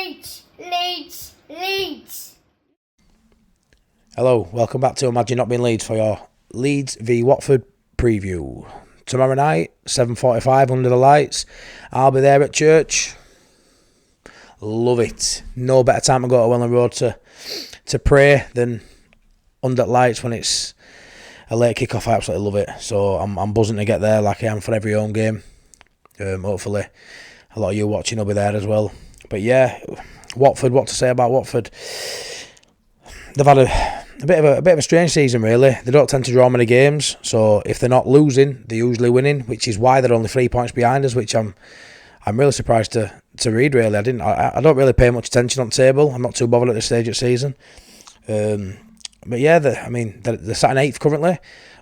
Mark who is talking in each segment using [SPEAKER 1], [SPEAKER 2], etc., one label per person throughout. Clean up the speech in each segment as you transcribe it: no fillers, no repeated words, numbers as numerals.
[SPEAKER 1] Leeds, Leeds, Leeds.
[SPEAKER 2] Hello, welcome back to Imagine Not Being Leeds for your Leeds v Watford preview. Tomorrow night, 7:45 under the lights. I'll be there at church. Love it. No better time to go to Welland Road to pray than under the lights when it's a late kick-off. I absolutely love it. So I'm buzzing to get there like I am for every home game. Hopefully a lot of you watching will be there as well. But yeah, Watford, what to say about Watford? They've had a bit of a strange season, really. They don't tend to draw many games, so if they're not losing, they're usually winning, which is why they're only 3 points behind us, which I'm really surprised to read. Really, I don't really pay much attention on the table. I'm not too bothered at this stage of the season. But yeah, they're sat in 8th currently,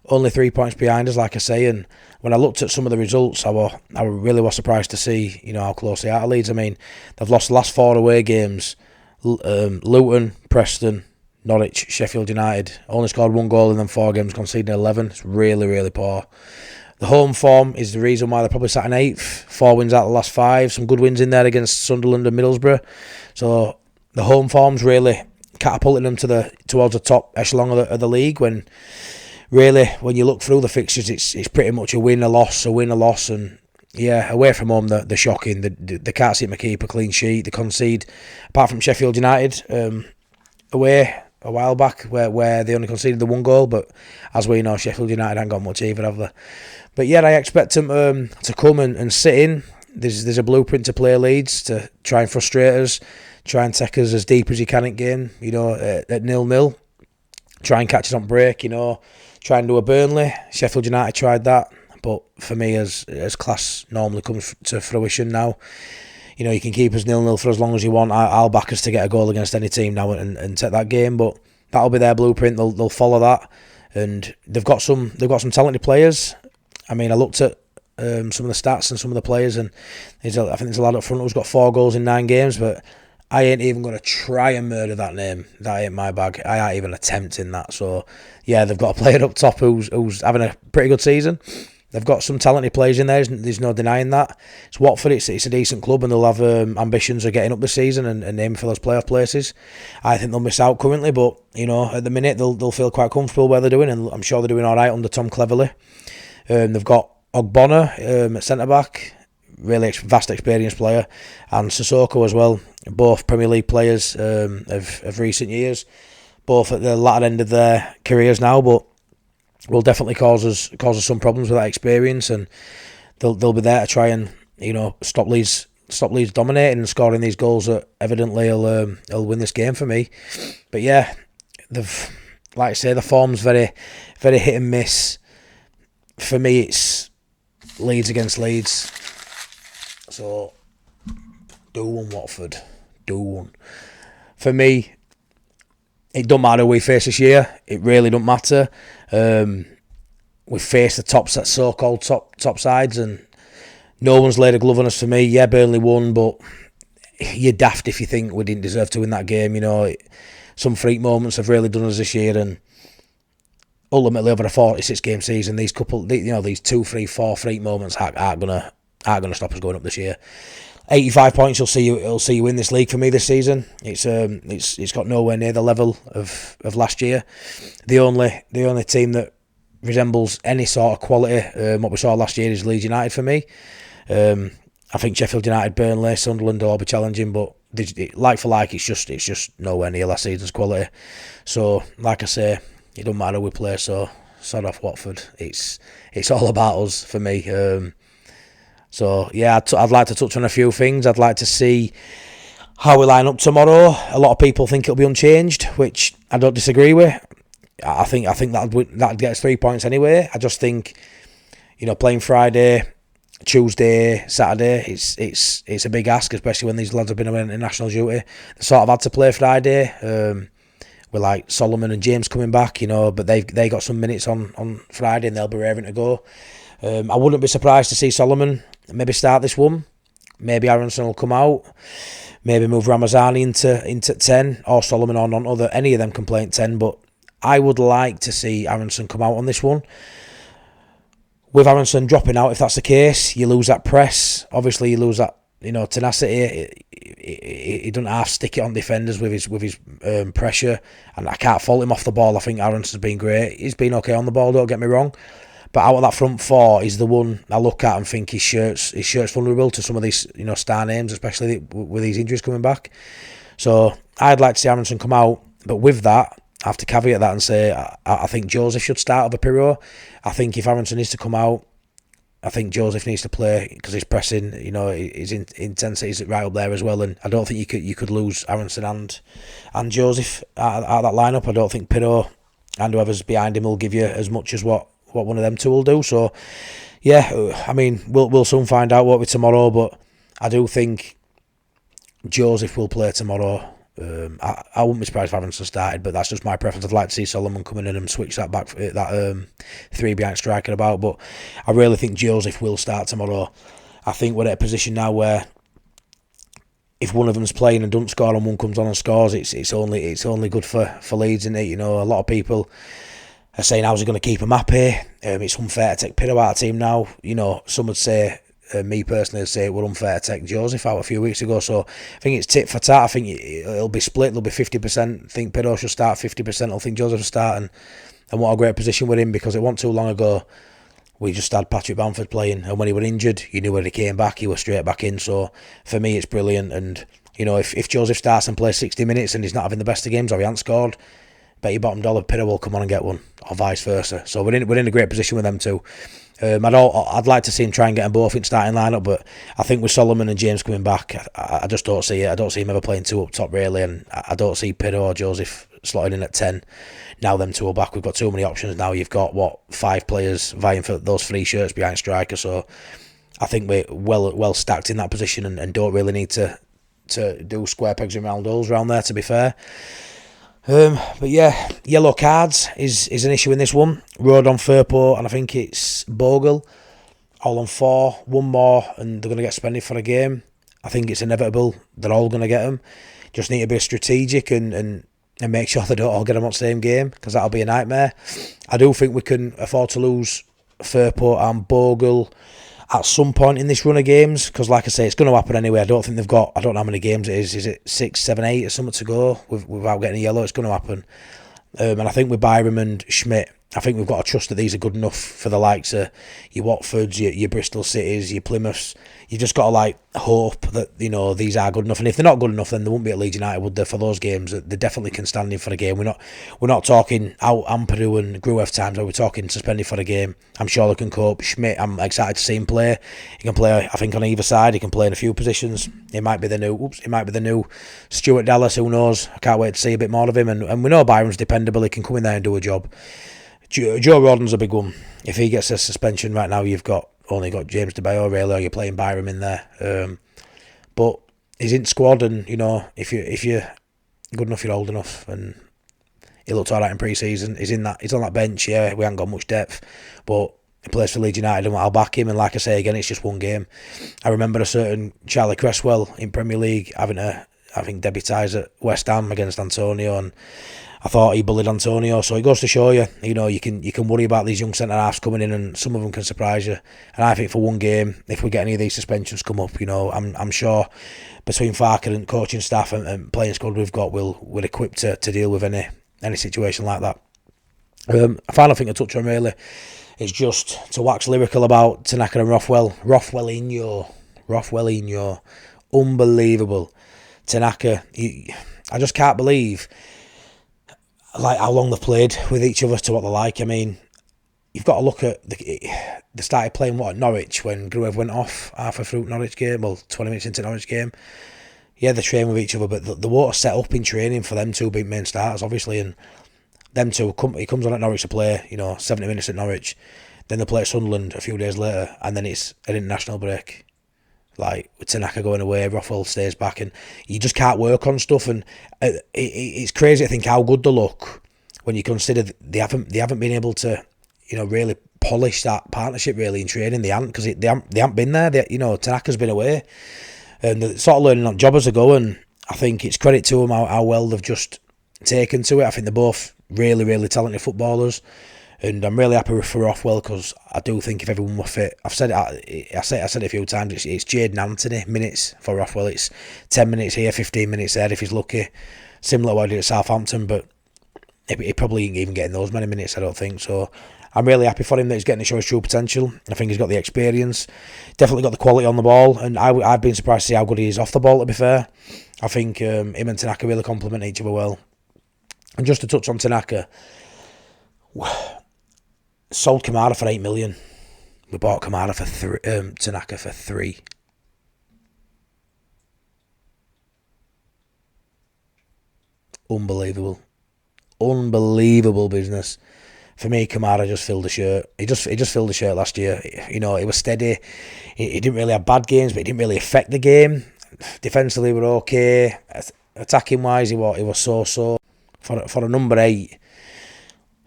[SPEAKER 2] only 3 points behind us, like I say. And when I looked at some of the results, I really was surprised to see how close they are to Leeds. I mean, they've lost the last 4 away games: Luton, Preston, Norwich, Sheffield United. Only scored 1 goal in them 4 games, conceding 11. It's really, really poor. The home form is the reason why they're probably sat in 8th. 4 wins out of the last 5. Some good wins in there against Sunderland and Middlesbrough. So the home form's really catapulting them towards the top echelon of the league. When you look through the fixtures, it's pretty much a win, a loss, and yeah, away from home they're shocking. They can't see a keeper clean sheet. They concede, apart from Sheffield United away a while back where they only conceded the 1 goal, but as we know, Sheffield United haven't got much either, have they? But yeah, I expect them to come and sit in. There's a blueprint to play Leeds, to try and frustrate us, try and take us as deep as you can at game, at 0-0. Try and catch us on break, try and do a Burnley. Sheffield United tried that, but for me, as class normally comes to fruition now, you can keep us 0-0 for as long as you want. I'll back us to get a goal against any team now and take that game, but that'll be their blueprint. They'll follow that, and they've got some talented players. I mean, I looked at some of the stats and some of the players, and I think there's a lad up front who's got 4 goals in 9 games, but I ain't even going to try and murder that name. That ain't my bag. I ain't even attempting that. So yeah, they've got a player up top who's having a pretty good season. They've got some talented players in there. There's no denying that. It's Watford. It's a decent club, and they'll have ambitions of getting up this season and aiming for those playoff places. I think they'll miss out currently, but at the minute they'll feel quite comfortable where they're doing, and I'm sure they're doing all right under Tom Cleverley. They've got Ogbonna at centre back, really vast experienced player, and Sissoko as well. Both Premier League players of recent years, both at the latter end of their careers now, but will definitely cause us some problems with that experience, and they'll be there to try and stop Leeds dominating and scoring these goals that evidently will win this game for me. But yeah, like I say, the form's very, very hit and miss. For me, it's Leeds against Leeds. So do one, Watford, do one. For me, it don't matter who we face this year. It really don't matter. We face the so-called top sides, and no one's laid a glove on us for me. Yeah, Burnley won, but you're daft if you think we didn't deserve to win that game. Some freak moments have really done us this year, and ultimately over a 46-game season, these 2, 3, 4 freak moments aren't gonna stop us going up this year. 85 points, you'll see you win this league for me this season. It's got nowhere near the level of last year. The only team that resembles any sort of quality, what we saw last year, is Leeds United for me. I think Sheffield United, Burnley, Sunderland will all be challenging, but like for like, it's just nowhere near last season's quality. So, like I say, it doesn't matter who we play. So, sod off Watford. It's all about us for me. So yeah, I'd like to touch on a few things. I'd like to see how we line up tomorrow. A lot of people think it'll be unchanged, which I don't disagree with. I think that'd get us 3 points anyway. I just think, playing Friday, Tuesday, Saturday, it's a big ask, especially when these lads have been away in national duty. They sort of had to play Friday. With like Solomon and James coming back, but they got some minutes on Friday, and they'll be raring to go. I wouldn't be surprised to see Solomon maybe start this one. Maybe Aronson will come out. Maybe move Ramazani into 10, or Solomon or Nonto. Any of them can play at 10, but I would like to see Aronson come out on this one. With Aronson dropping out, if that's the case, you lose that press. Obviously, you lose that tenacity. he doesn't half stick it on defenders with his pressure, and I can't fault him off the ball. I think Aronson's been great. He's been okay on the ball, don't get me wrong. But out of that front four, he's the one I look at and think his shirt's vulnerable to some of these star names, especially with these injuries coming back. So I'd like to see Aronson come out, but with that, I have to caveat that and say I think Joseph should start over Pirro. I think if Aronson needs to come out, I think Joseph needs to play because he's pressing. His intensity is right up there as well, and I don't think you could lose Aronson and Joseph out of that lineup. I don't think Pirro and whoever's behind him will give you as much as what one of them two will do. So yeah, I mean we'll soon find out, won't we, tomorrow? But I do think Joseph will play tomorrow. I wouldn't be surprised if Aronson started, but that's just my preference. I'd like to see Solomon come in and switch that back, that three behind striker about. But I really think Joseph will start tomorrow. I think we're at a position now where if one of them's playing and doesn't score and one comes on and scores, it's only good for Leeds, isn't it? A lot of people are saying, how's he going to keep him happy? It's unfair to take Pirro out of the team now. Some would say, me personally, say it was unfair to take Joseph out a few weeks ago. So I think it's tit for tat. I think it'll be split. There'll be 50% think Pirro should start, 50% will think Joseph should start. And what a great position we're in, because it wasn't too long ago we just had Patrick Bamford playing, and when he was injured, you knew when he came back, he was straight back in. So for me, it's brilliant. And if Joseph starts and plays 60 minutes and he's not having the best of games or he hasn't scored, bet your bottom dollar Pirro will come on and get one, or vice versa. So we're in a great position with them too. I'd like to see him try and get them both in starting lineup, but I think with Solomon and James coming back, I just don't see it. I don't see him ever playing two up top really, and I don't see Pirro or Joseph slotting in at 10. Now them two are back, we've got too many options now. You've got 5 players vying for those 3 shirts behind striker, so I think we're well stacked in that position, and don't really need to do square pegs and round holes around there, to be fair. But yeah, yellow cards is an issue in this one. Rodon, Firpo, and I think it's Bogle, all on 4. One more and they're going to get suspended for a game. I think it's inevitable. They're all going to get them. Just need to be strategic and make sure they don't all get them on the same game, because that'll be a nightmare. I do think we can afford to lose Firpo and Bogle at some point in this run of games, because like I say, it's going to happen anyway. I don't think they've got, I don't know how many games it is it 6, 7, 8 or something to go without getting a yellow? It's going to happen. And I think with Byram and Schmidt, I think we've got to trust that these are good enough for the likes of your Watfords, your Bristol Cities, your Plymouths. You just got to hope that these are good enough, and if they're not good enough, then they won't be at Leeds United, would they? For those games, they definitely can stand in for a game. We're not talking out Ampadu and Gruev times, where we're talking suspended for a game. I'm sure they can cope. Schmidt, I'm excited to see him play. He can play, I think, on either side. He can play in a few positions. It might be the new Stuart Dallas. Who knows? I can't wait to see a bit more of him. And we know Byron's dependable. He can come in there and do a job. Joe Rodon's a big one. If he gets a suspension right now, you've only got James De Bayo really, or you're playing Byram in there. But he's in squad, and if you're good enough, you're old enough. And he looked alright in pre-season. He's on that bench. Yeah, we haven't got much depth, but he plays for Leeds United, and I'll back him. And like I say again, it's just one game. I remember a certain Charlie Cresswell in Premier League having debutise at West Ham against Antonio, and I thought he bullied Antonio. So it goes to show you, you can worry about these young centre halves coming in, and some of them can surprise you. And I think for one game, if we get any of these suspensions come up, I'm sure between Farker and coaching staff and playing squad we've got, we're equipped to deal with any situation like that. A final thing to touch on really is just to wax lyrical about Tanaka and Rothwell. Rothwellinho, unbelievable. Tanaka, I just can't believe how long they've played with each other to what they're like. I mean, you've got to look at they started playing at Norwich when Gruev went off halfway through Norwich game, 20 minutes into Norwich game. Yeah, they train with each other, but the water set up in training for them two being main starters, obviously, and them two, he comes on at Norwich to play, 70 minutes at Norwich, then they play at Sunderland a few days later, and then it's an international break. With Tanaka going away, Rothwell stays back, and you just can't work on stuff. And it's crazy to think how good they look when you consider they haven't been able to, really polish that partnership really in training. They haven't, because they haven't been there. Tanaka's been away, and they're sort of learning on job as they go. And I think it's credit to them how well they've just taken to it. I think they're both really, really talented footballers. And I'm really happy for Rothwell because I do think if everyone were fit, I said it a few times. It's Jadon Anthony minutes for Rothwell. It's 10 minutes here, 15 minutes there if he's lucky. Similar to what I did at Southampton, but he probably ain't even getting those many minutes. I don't think so. I'm really happy for him that he's getting to show his true potential. I think he's got the experience, definitely got the quality on the ball, and I've been surprised to see how good he is off the ball. To be fair, I think him and Tanaka really complement each other well. And just to touch on Tanaka, sold Kamara for 8 million. We bought Kamara for Tanaka for 3. Unbelievable business. For me, Kamara just filled the shirt. He just filled the shirt last year. You know, he was steady. He didn't really have bad games, but he didn't really affect the game. Defensively, we were okay. Attacking wise, he was so. For a number 8,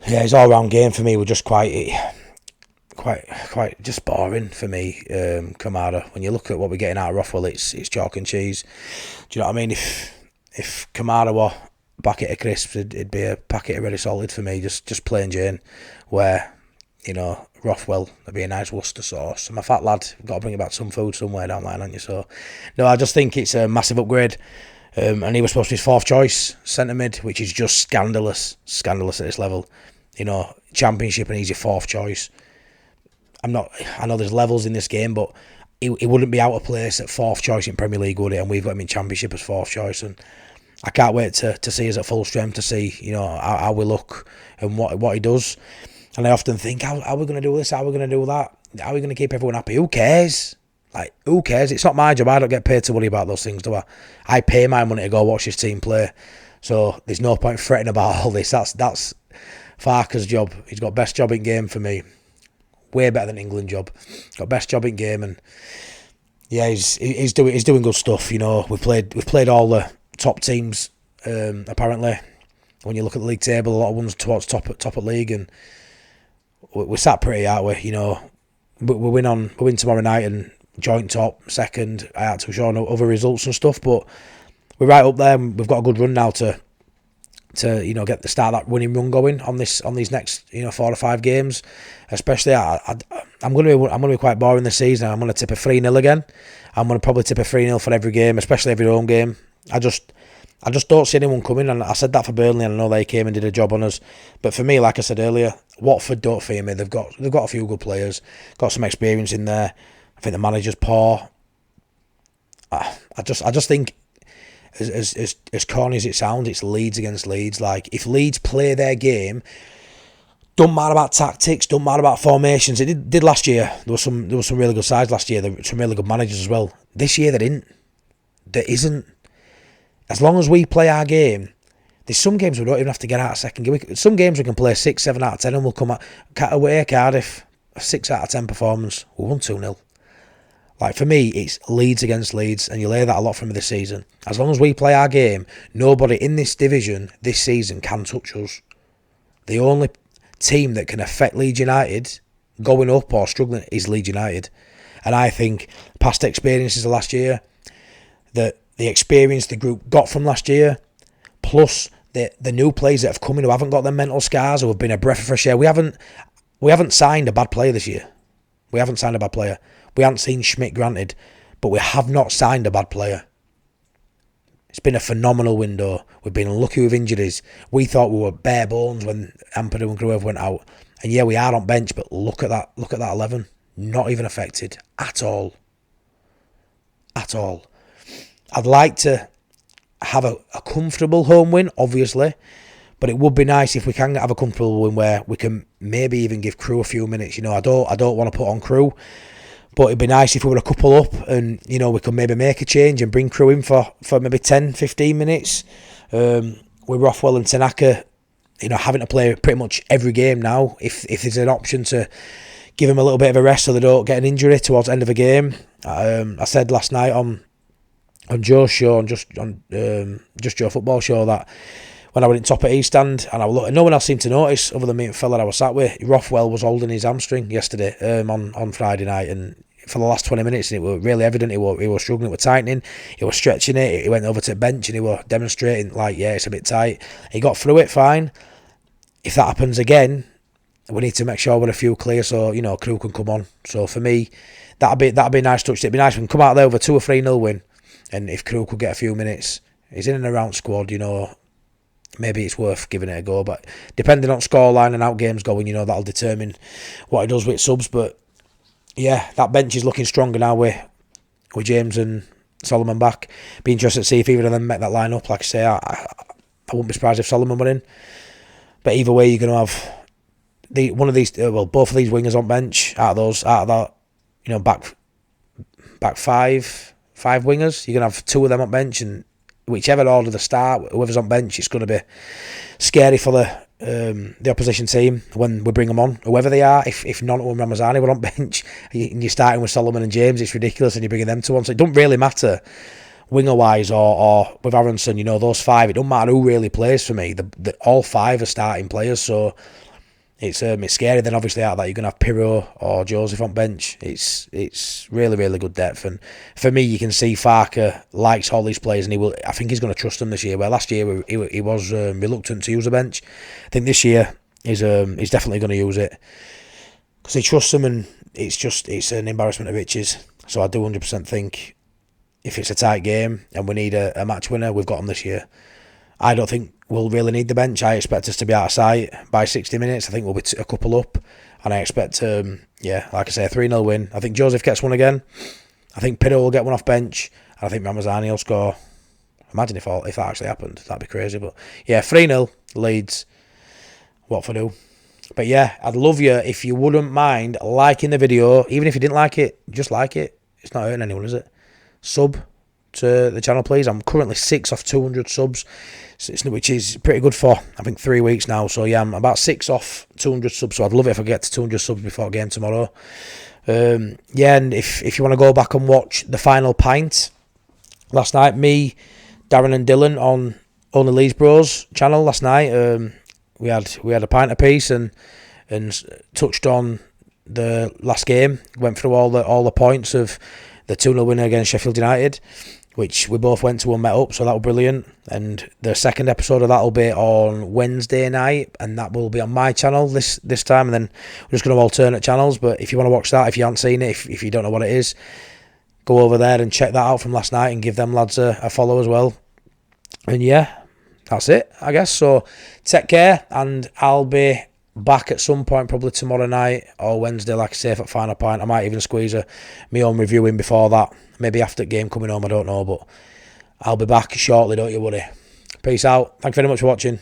[SPEAKER 2] yeah, his all round game for me was just quite just boring for me. Kamara. When you look at what we're getting out of Rothwell, it's chalk and cheese. Do you know what I mean? If Kamara were packet of crisps, it'd be a packet of Ready Solid for me, just plain Jane. Where, you know, Rothwell, would be a nice Worcester sauce. I'm a fat lad, got to bring about some food somewhere down the line, haven't you? So, no, I just think it's a massive upgrade. And he was supposed to be his 4th choice centre mid, which is just scandalous at this level. You know, Championship and he's your 4th choice. I know there's levels in this game, but he wouldn't be out of place at 4th choice in Premier League, would he? And we've got him in Championship as 4th choice, and I can't wait to see us at full strength, to see, you know, how we look and what he does. And I often think, how are we going to do this? How are we going to do that? How are we going to keep everyone happy? Who cares? Like, who cares? It's not my job. I don't get paid to worry about those things, do I? I pay my money to go watch this team play. So there's no point fretting about all this. That's Farker's job. He's got best job in game for me. Way better than England job. Got best job in game, and yeah, he's doing good stuff. You know, we've played all the top teams. Apparently, when you look at the league table, a lot of ones towards top of league, and we're sat pretty, aren't we? You know, we win tomorrow night and joint top, second. I had to show other results and stuff, but we're right up there. And we've got a good run now to you know, start that winning run going on these next, you know, 4 or 5 games. Especially, I'm going to be quite boring this season. I'm going to tip a 3-0 again. I'm going to probably tip a 3-0 for every game, especially every home game. I just don't see anyone coming, and I said that for Burnley, and I know they came and did a job on us. But for me, like I said earlier, Watford don't fear me. They've got a few good players, got some experience in there. I think the manager's poor. I just think, as corny as it sounds, it's Leeds against Leeds. Like, if Leeds play their game, don't matter about tactics, don't matter about formations. It did last year. There was some really good sides last year. There were some really good managers as well. This year they didn't. There isn't. As long as we play our game, there's some games we don't even have to get out of second game. Some games we can play 6, 7 out of 10 and we'll come out away Cardiff, a 6 out of 10 performance. We won 2-0. Like, for me, it's Leeds against Leeds, and you'll hear that a lot from me this season. As long as we play our game, nobody in this division this season can touch us. The only team that can affect Leeds United going up or struggling is Leeds United. And I think past experiences of last year, that the experience the group got from last year, plus the new players that have come in who haven't got their mental scars, who have been a breath of fresh air. We haven't signed a bad player this year. We haven't signed a bad player. We haven't seen Schmidt, granted, but we have not signed a bad player. It's been a phenomenal window. We've been lucky with injuries. We thought we were bare bones when Ampadu and Gruev went out. And yeah, we are on bench, but look at that 11. Not even affected at all. At all. I'd like to have a comfortable home win, obviously, but it would be nice if we can have a comfortable win where we can maybe even give Crew a few minutes. You know, I don't want to put on Crew, but it'd be nice if we were a couple up and, you know, we could maybe make a change and bring Crew in for maybe 10, 15 minutes. With Rothwell and Tanaka, you know, having to play pretty much every game now, if there's an option to give them a little bit of a rest so they don't get an injury towards the end of a game. I said last night on Joe's show, on Just Joe Football Show, that when I went in top at East Stand and I was looking, no one else seemed to notice other than me and fella I was sat with. Rothwell was holding his hamstring yesterday on Friday night, and for the last 20 minutes it was really evident he was struggling with tightening. He was stretching it. He went over to the bench and he was demonstrating, like, yeah, it's a bit tight. He got through it fine. If that happens again, we need to make sure we're a few clear so, you know, Crew can come on. So for me, that'd be a nice touch. It'd be nice when we come out there with a 2 or 3-0 win, and if Crew could get a few minutes, he's in and around squad, you know, maybe it's worth giving it a go. But depending on scoreline and how games going, you know, that'll determine what he does with subs. But yeah, that bench is looking stronger now with James and Solomon back. Be interested to see if either of them make that line up. Like I say, I wouldn't be surprised if Solomon were in. But either way, you're going to have both of these wingers on bench out of that, you know, back five wingers. You're going to have 2 of them on bench, and whichever order they start, whoever's on bench, it's going to be scary for the opposition team when we bring them on, whoever they are. If none of them Ramazani were on bench, and you're starting with Solomon and James, it's ridiculous, and you're bringing them to one. So it doesn't really matter winger-wise or with Aronson, you know, those 5. It doesn't matter who really plays for me. All 5 are starting players, so it's scary. Then obviously out of that you're going to have Pirro or Joseph on bench. It's really, really good depth, and for me you can see Farker likes all these players, and I think he's going to trust them this year. Where last year he was reluctant to use the bench. I think this year he's definitely going to use it because he trusts them, and it's an embarrassment of riches. So I do 100% think if it's a tight game and we need a match winner, we've got them this year. I don't think we'll really need the bench. I expect us to be out of sight by 60 minutes. I think we'll be a couple up, and I expect, like I say, a 3-0 win. I think Joseph gets one again. I think Pirro will get one off bench, and I think Ramazani will score. Imagine if that actually happened. That'd be crazy. But yeah, 3-0 Leeds. Watford do. But yeah, I'd love you if you wouldn't mind liking the video. Even if you didn't like it, just like it. It's not hurting anyone, is it? Sub to the channel, please. I'm currently 6 off 200 subs, which is pretty good for, I think, 3 weeks now. So yeah, I'm about 6 off 200 subs, so I'd love it if I get to 200 subs before game tomorrow. Yeah, and if you want to go back and watch the final pint last night, me, Darren and Dylan on Only Leeds Bros channel last night, we had a pint apiece and touched on the last game, went through all the points of the 2-0 winner against Sheffield United, which we both went to and met up, so that was brilliant. And the second episode of that will be on Wednesday night, and that will be on my channel this time, and then we're just going to alternate channels. But if you want to watch that, if you haven't seen it, if you don't know what it is, go over there and check that out from last night and give them lads a follow as well. And yeah, that's it, I guess. So take care, and I'll be back at some point, probably tomorrow night or Wednesday, like I say, for Final Pint. I might even squeeze my own review in before that, maybe after the game coming home, I don't know, but I'll be back shortly, don't you worry. Peace out. Thank you very much for watching.